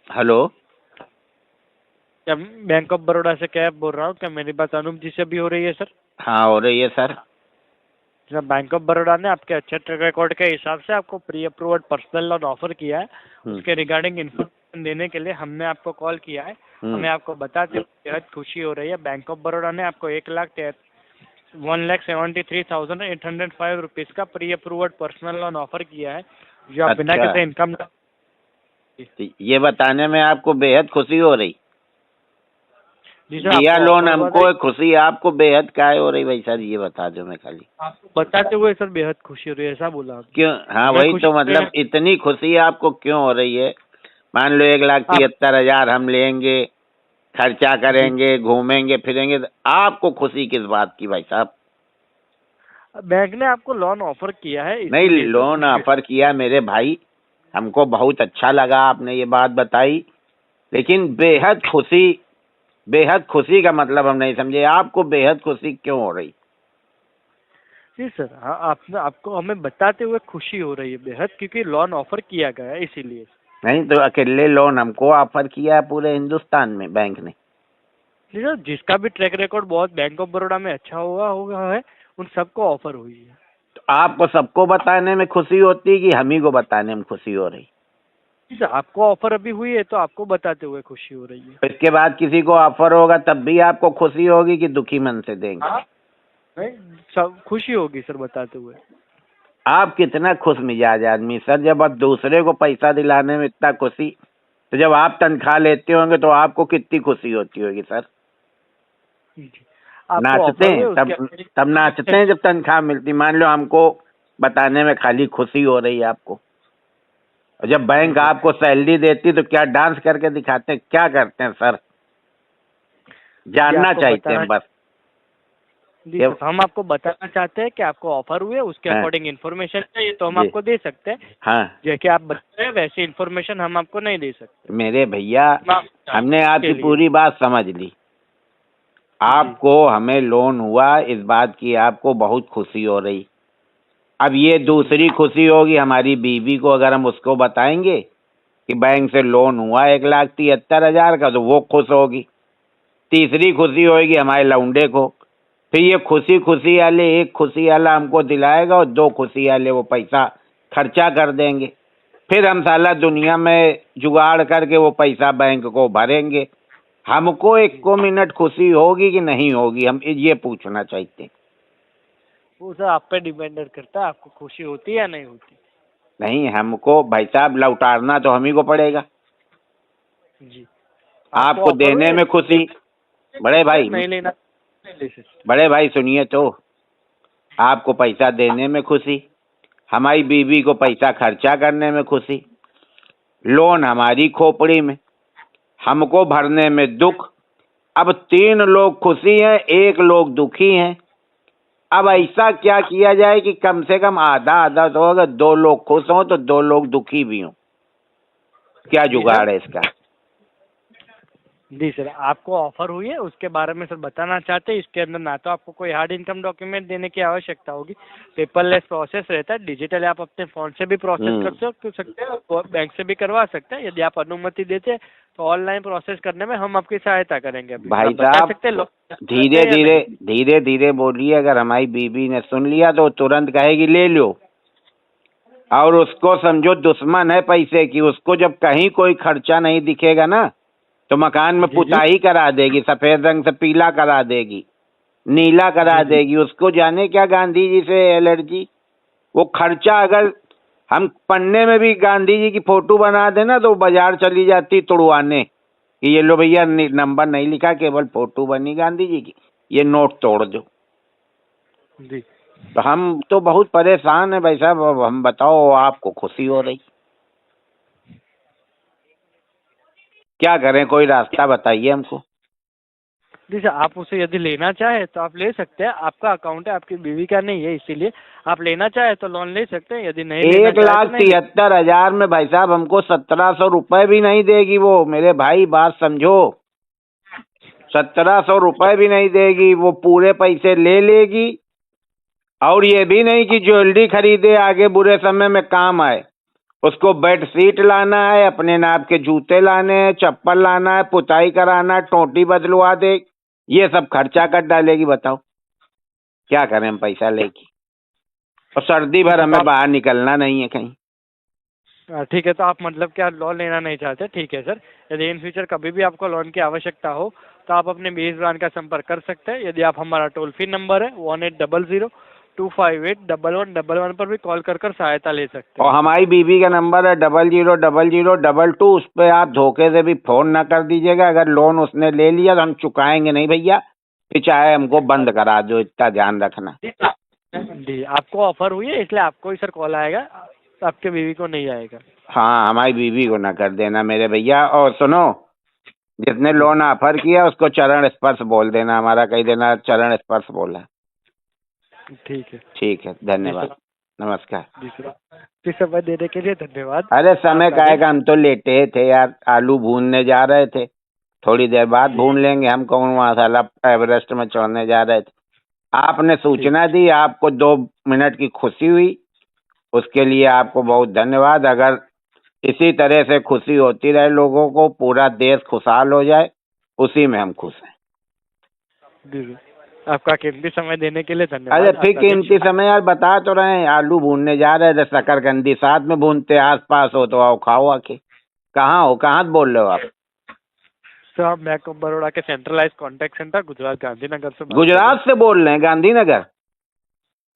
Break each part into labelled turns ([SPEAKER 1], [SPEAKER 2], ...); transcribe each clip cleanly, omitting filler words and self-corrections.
[SPEAKER 1] Hello.
[SPEAKER 2] क्या bank of Baroda से cab बोल रहा हूँ? क्या मेरी बात अनूप जी से भी हो रही है सर?
[SPEAKER 1] हाँ, हो रही है sir.
[SPEAKER 2] Sir, bank of Baroda ने आपके अच्छे ट्रैक रिकॉर्ड के हिसाब से आपको pre approved personal loan offer किया है।
[SPEAKER 1] हम्म।
[SPEAKER 2] उसके रिगार्डिंग इन्फॉर्मेशन देने के लिए हमने आपको कॉल किया है। हमें आपको बताते हुए बेहद खुशी हो रही है। बैंक ऑफ बड़ौदा ने आपको 1,73,805 रुपीज़ का pre approved personal loan offer किया है, जो आप बिना
[SPEAKER 1] अच्छा,
[SPEAKER 2] किसी इनकम।
[SPEAKER 1] तो ये बताने में आपको बेहद खुशी हो रही।
[SPEAKER 2] जी सर,
[SPEAKER 1] दिया
[SPEAKER 2] आपको
[SPEAKER 1] लोन
[SPEAKER 2] ऑफर हुआ था।
[SPEAKER 1] हमको, खुशी आपको बेहद काहे हो रही भाई सर, ये बता दो मैं खाली।
[SPEAKER 2] आपको बताते हुए सर बेहद खुशी हो रही है, ऐसा बोला आपने।
[SPEAKER 1] क्यों? हाँ,
[SPEAKER 2] हमें
[SPEAKER 1] वही
[SPEAKER 2] खुशी
[SPEAKER 1] तो
[SPEAKER 2] हो रही है।
[SPEAKER 1] मतलब इतनी खुशी आपको क्यों हो रही है? मान लो 1,73,000 हम लेंगे, खर्चा
[SPEAKER 2] जी,
[SPEAKER 1] करेंगे, घूमेंगे फिरेंगे, तो आपको खुशी किस बात की भाई साहब?
[SPEAKER 2] बैंक ने आपको लोन ऑफर किया है,
[SPEAKER 1] नहीं,
[SPEAKER 2] इसीलिए सर
[SPEAKER 1] लोन
[SPEAKER 2] खुशी।
[SPEAKER 1] ऑफर किया मेरे भाई, हमको बहुत अच्छा लगा आपने ये बात बताई, लेकिन बेहद खुशी का मतलब हम नहीं समझे। आपको बेहद खुशी क्यों हो रही?
[SPEAKER 2] जी सर, हाँ, आपने आपको हमें बताते हुए खुशी हो रही है बेहद, क्योंकि लोन ऑफर किया गया है, इसीलिए।
[SPEAKER 1] नहीं तो अकेले लोन हमको ऑफर किया है पूरे हिंदुस्तान में बैंक ने?
[SPEAKER 2] जी सर, जिसका भी ट्रैक रिकॉर्ड बहुत बैंक ऑफ बड़ौदा में अच्छा हुआ है, उन सबको ऑफर हुई है।
[SPEAKER 1] तो आपको सबको बताने में खुशी होती कि हम ही को बताने में खुशी हो रही?
[SPEAKER 2] जी सर, आपको ऑफर अभी हुई है तो आपको बताते हुए खुशी हो रही है।
[SPEAKER 1] इसके बाद किसी को ऑफर होगा तब भी आपको खुशी होगी कि दुखी मन से देंगे?
[SPEAKER 2] हाँ, नहीं, सब खुशी होगी सर बताते हुए।
[SPEAKER 1] आप कितना खुश मिजाज आदमी सर, जब आप दूसरे को पैसा दिलाने में इतना खुशी, तो जब आप तनख्वाह लेते होंगे तो आपको कितनी खुशी होती होगी सर?
[SPEAKER 2] जी, आपको
[SPEAKER 1] नाचते
[SPEAKER 2] ऑफर हुए
[SPEAKER 1] हैं
[SPEAKER 2] उसके।
[SPEAKER 1] तब नाचते हैं जब तनख्वाह मिलती। मान लो हमको बताने में खाली खुशी हो रही है आपको, और जब
[SPEAKER 2] जी
[SPEAKER 1] बैंक
[SPEAKER 2] सर,
[SPEAKER 1] आपको सैलरी देती तो क्या डांस करके दिखाते हैं, क्या करते हैं सर?
[SPEAKER 2] जी
[SPEAKER 1] जानना
[SPEAKER 2] आपको
[SPEAKER 1] चाहते
[SPEAKER 2] बताना।
[SPEAKER 1] हैं बस।
[SPEAKER 2] जी
[SPEAKER 1] ये
[SPEAKER 2] सर, हम आपको बताना चाहते हैं कि आपको ऑफर हुए, उसके
[SPEAKER 1] हाँ
[SPEAKER 2] अकॉर्डिंग इन्फॉर्मेशन चाहिए तो हम
[SPEAKER 1] जी,
[SPEAKER 2] आपको दे सकते हैं।
[SPEAKER 1] हाँ
[SPEAKER 2] जैसे आप बता रहे हैं वैसी इन्फॉर्मेशन हम आपको नहीं दे सकते।
[SPEAKER 1] मेरे भैया,
[SPEAKER 2] हम आपको
[SPEAKER 1] हमने
[SPEAKER 2] चाहते हैं
[SPEAKER 1] आपकी
[SPEAKER 2] उसके लिए।
[SPEAKER 1] पूरी बात समझ ली।
[SPEAKER 2] जी
[SPEAKER 1] आपको हमें लोन हुआ इस बात की आपको बहुत खुशी हो रही। अब ये
[SPEAKER 2] जी
[SPEAKER 1] दूसरी खुशी होगी हमारी बीवी को, अगर हम उसको बताएंगे कि बैंक से लोन हुआ 1,73,000 का, तो वो खुश होगी। तीसरी खुशी होगी हमारे लौंडे को। फिर ये खुशी खुशी वाले, एक खुशी वाला हमको दिलाएगा और दो खुशी वाले वो पैसा खर्चा कर देंगे। फिर हम साला दुनिया में जुगाड़ करके वो पैसा बैंक को भरेंगे। हमको एक
[SPEAKER 2] जी,
[SPEAKER 1] को मिनट खुशी होगी कि नहीं होगी, हम ये पूछना चाहते हैं।
[SPEAKER 2] वो सर आप पे डिपेंडेड करता है, आपको खुशी होती है या नहीं होती।
[SPEAKER 1] नहीं, हमको भाई साहब लौटाना तो हम ही को पड़ेगा।
[SPEAKER 2] जी, आपको
[SPEAKER 1] आपको
[SPEAKER 2] ऑफर
[SPEAKER 1] देने
[SPEAKER 2] हुए
[SPEAKER 1] में खुशी। बड़े भाई,
[SPEAKER 2] नहीं लेना, नहीं ले सकते।
[SPEAKER 1] बड़े भाई सुनिए तो, आपको पैसा देने में खुशी, हमारी बीवी को पैसा खर्चा करने में खुशी, लोन हमारी खोपड़ी में, हमको भरने में दुख। अब तीन लोग खुशी हैं, एक लोग दुखी हैं। अब
[SPEAKER 2] जी,
[SPEAKER 1] ऐसा क्या किया जाए कि कम से कम आधा आधा, तो अगर दो लोग खुश हों तो दो लोग दुखी भी हों। क्या
[SPEAKER 2] जी सर।
[SPEAKER 1] जुगाड़ है इसका?
[SPEAKER 2] जी सर, आपको ऑफर हुई है उसके बारे में सर बताना चाहते हैं। इसके अंदर ना तो आपको कोई हार्ड इनकम डॉक्यूमेंट देने की आवश्यकता होगी, पेपरलेस प्रोसेस रहता है। डिजिटल आप अपने फ़ोन से भी प्रोसेस कर सकते हैं और बैंक से भी करवा सकते हैं। यदि आप अनुमति देते हैं तो ऑनलाइन प्रोसेस करने में हम आपकी सहायता करेंगे। अभी सर
[SPEAKER 1] भाई
[SPEAKER 2] आप बता
[SPEAKER 1] साहब,
[SPEAKER 2] सकते हैं लोग चाहते
[SPEAKER 1] धीरे
[SPEAKER 2] हैं या
[SPEAKER 1] धीरे,
[SPEAKER 2] नहीं।
[SPEAKER 1] धीरे धीरे बोलिए। अगर हमारी बीवी ने सुन लिया तो तुरंत कहेगी ले लो, और उसको समझो दुश्मन है पैसे की। उसको जब कहीं कोई खर्चा नहीं दिखेगा ना, तो मकान में
[SPEAKER 2] जी जी
[SPEAKER 1] पुताई करा देगी, सफेद रंग से पीला करा देगी, नीला करा
[SPEAKER 2] जी जी
[SPEAKER 1] देगी। उसको जाने क्या गांधी जी से एलर्जी। वो खर्चा अगर हम पन्ने में भी गांधी जी की फोटो बना देना तो बाजार चली जाती तुड़वाने कि ये लो भैया, नंबर नहीं लिखा, केवल फोटो बनी गांधी जी की, ये नोट तोड़ दो।
[SPEAKER 2] जी।
[SPEAKER 1] तो हम तो बहुत परेशान है भाई साहब। अब हम बताओ, आपको खुशी हो रही, क्या करें? कोई रास्ता बताइए हमको।
[SPEAKER 2] जी सर, आप उसे यदि लेना चाहे तो आप ले सकते हैं। आपका अकाउंट है, आपकी बीवी का नहीं है, इसीलिए आप लेना चाहे तो लोन ले सकते हैं। यदि नहीं लेना
[SPEAKER 1] एक
[SPEAKER 2] चाहे तो
[SPEAKER 1] लाख
[SPEAKER 2] नहीं ले।
[SPEAKER 1] तिहत्तर हजार में भाई साहब हमको 1,700 रुपए भी नहीं देगी वो, मेरे भाई बात समझो। 1,700 रुपए भी नहीं देगी वो, पूरे पैसे ले लेगी। और ये भी नहीं कि ज्वेलरी खरीदे आगे बुरे समय में काम आए, उसको बेडशीट लाना है, अपने नाप के जूते लाने हैं, चप्पल लाना है, पुताई कराना है, टोटी बदलवा दे, ये सब खर्चा कर डालेगी। बताओ क्या करें हम पैसा लेके, और सर्दी भर हमें बाहर निकलना नहीं है कहीं।
[SPEAKER 2] ठीक है, तो आप मतलब क्या लोन लेना नहीं चाहते? ठीक है सर, यदि इन फ्यूचर कभी भी आपको लोन की आवश्यकता हो तो आप अपने बीएस ब्रांच का संपर्क कर सकते हैं। यदि आप हमारा टोल फ्री नंबर है 1800-258-1111 पर भी कॉल कर सहायता ले सकते
[SPEAKER 1] और
[SPEAKER 2] हैं।
[SPEAKER 1] हमारी बीबी का नंबर है 000022, उस पर आप धोखे से भी फोन ना कर दीजिएगा। अगर लोन उसने ले लिया तो हम चुकाएंगे नहीं भैया, फिर चाहे हमको बंद करा दो, इतना ध्यान रखना।
[SPEAKER 2] जी, आपको ऑफर हुई है इसलिए आपको ही सर कॉल आएगा, आपके बीवी को नहीं आएगा।
[SPEAKER 1] हाँ, हमारी बीवी को ना कर देना मेरे भैया। और सुनो, जिसने लोन ऑफर किया उसको चरण स्पर्श बोल देना, हमारा कह देना चरण स्पर्श बोला।
[SPEAKER 2] ठीक है।
[SPEAKER 1] ठीक है, धन्यवाद, नमस्कार।
[SPEAKER 2] जी सर, समय देने के लिए धन्यवाद।
[SPEAKER 1] अरे समय
[SPEAKER 2] आपका
[SPEAKER 1] का है
[SPEAKER 2] दिन-
[SPEAKER 1] कि हम तो लेटे थे यार, आलू भूनने जा रहे थे, थोड़ी देर बाद भून लेंगे। हम कौन वहाँ साला एवरेस्ट में चढ़ने जा रहे थे। आपने सूचना दी, आपको 2 मिनट की खुशी हुई, उसके लिए आपको बहुत धन्यवाद। अगर इसी तरह से खुशी होती रहे लोगों को, पूरा देश खुशहाल हो जाए, उसी में हम खुश हैं।
[SPEAKER 2] जी सर, आपका कीमती समय देने के लिए धन्यवाद।
[SPEAKER 1] अरे फिर
[SPEAKER 2] आपका दिन
[SPEAKER 1] कीमती समय यार, बता तो रहे हैं, आलू भूनने जा रहे थे, शकरकंदी साथ में भूनते, आस पास हो तो आओ खाओ आके। कहाँ हो, कहाँ से बोल रहे हो आप?
[SPEAKER 2] सर, आप बैंक ऑफ बड़ौदा के centralise contact centre Gujarat Gandhinagar से बात
[SPEAKER 1] गुजरात से बोल रहे हैं, गांधीनगर?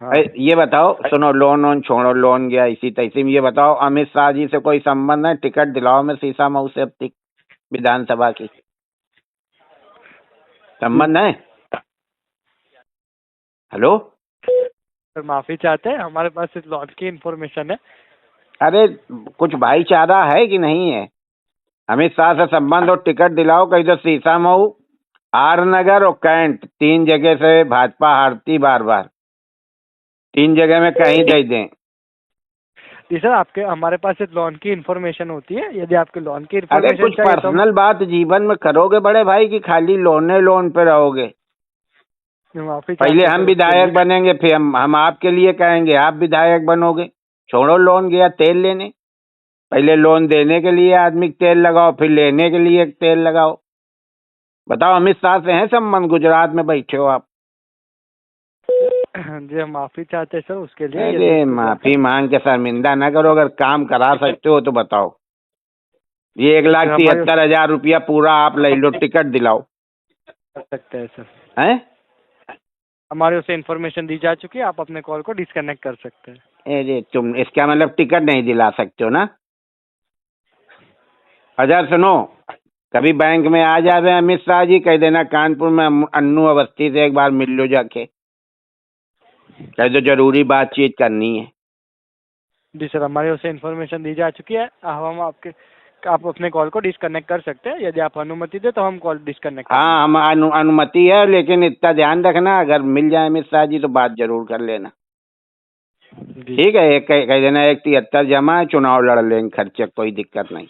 [SPEAKER 2] हाँ।
[SPEAKER 1] ये बताओ, सुनो, लोन वोन छोड़ो, लोन गया इसी तैसी में। ये बताओ, अमित शाह जी से कोई संबंध है? टिकट दिलाओ मैं शीशा मऊ से अब तक विधानसभा की, संबंध है? हेलो
[SPEAKER 2] सर, माफी चाहते हैं, हमारे पास इस लॉन्च की इंफॉर्मेशन है।
[SPEAKER 1] अरे कुछ भाईचारा है कि नहीं है? अमित शाह से संबंध हो, टिकट दिलाओ। कहीं तो शीशा मऊ, आर नगर और कैंट, 3 जगह से भाजपा हारती बार बार, 3 जगह में कहीं दे दें।
[SPEAKER 2] जी सर, आपके हमारे पास इस लोन की इंफॉर्मेशन होती है। यदि आपके लोन की
[SPEAKER 1] अरे
[SPEAKER 2] इंफॉर्मेशन
[SPEAKER 1] कुछ
[SPEAKER 2] चाहिए तो
[SPEAKER 1] पर्सनल बात जीवन में करोगे बड़े भाई, कि खाली लोन पे रहोगे?
[SPEAKER 2] माफी
[SPEAKER 1] पहले
[SPEAKER 2] चाहते
[SPEAKER 1] हम
[SPEAKER 2] हैं
[SPEAKER 1] विधायक बनेंगे, फिर हम आपके लिए कहेंगे, आप विधायक बनोगे। छोड़ो लोन, गया तेल लेने। पहले लोन देने के लिए आदमी तेल लगाओ, फिर लेने के लिए तेल लगाओ। बताओ, अमित शाह से है संबंध? गुजरात में बैठे हो आप।
[SPEAKER 2] जी, हम माफी चाहते हैं सर उसके लिए।
[SPEAKER 1] अरे माफी मांग के शर्मिंदा ना करो, अगर काम करा सकते हो तो बताओ। ये 1,73,000 रुपया पूरा आप ले लो, टिकट दिलाओ।
[SPEAKER 2] कर सकते हैं सर,
[SPEAKER 1] हैं?
[SPEAKER 2] हमारे उसे इंफॉर्मेशन दी जा चुकी है, आप अपने कॉल को डिस्कनेक्ट कर सकते हैं।
[SPEAKER 1] अरे तुम, इसका मतलब टिकट नहीं दिला सकते हो ना? अच्छा सुनो, कभी बैंक में आ जावे अमित शाह जी, कह देना कानपुर में अन्नू अवस्थी से एक बार मिल लो जाके, कह दो जरूरी बातचीत करनी है।
[SPEAKER 2] जी सर, हमारे उसे इंफॉर्मेशन दी जा चुकी है। हम आप अपने कॉल को डिस्कनेक्ट कर सकते हैं। यदि आप अनुमति दे तो हम कॉल डिस्कनेक्ट
[SPEAKER 1] हाँ, हम अनुमति है, लेकिन इतना ध्यान रखना, अगर मिल जाए अमित शाह जी तो बात जरूर कर लेना। ठीक है, एक कह देना 1,73 जमा है, चुनाव लड़ लेंगे, खर्चे कोई दिक्कत नहीं।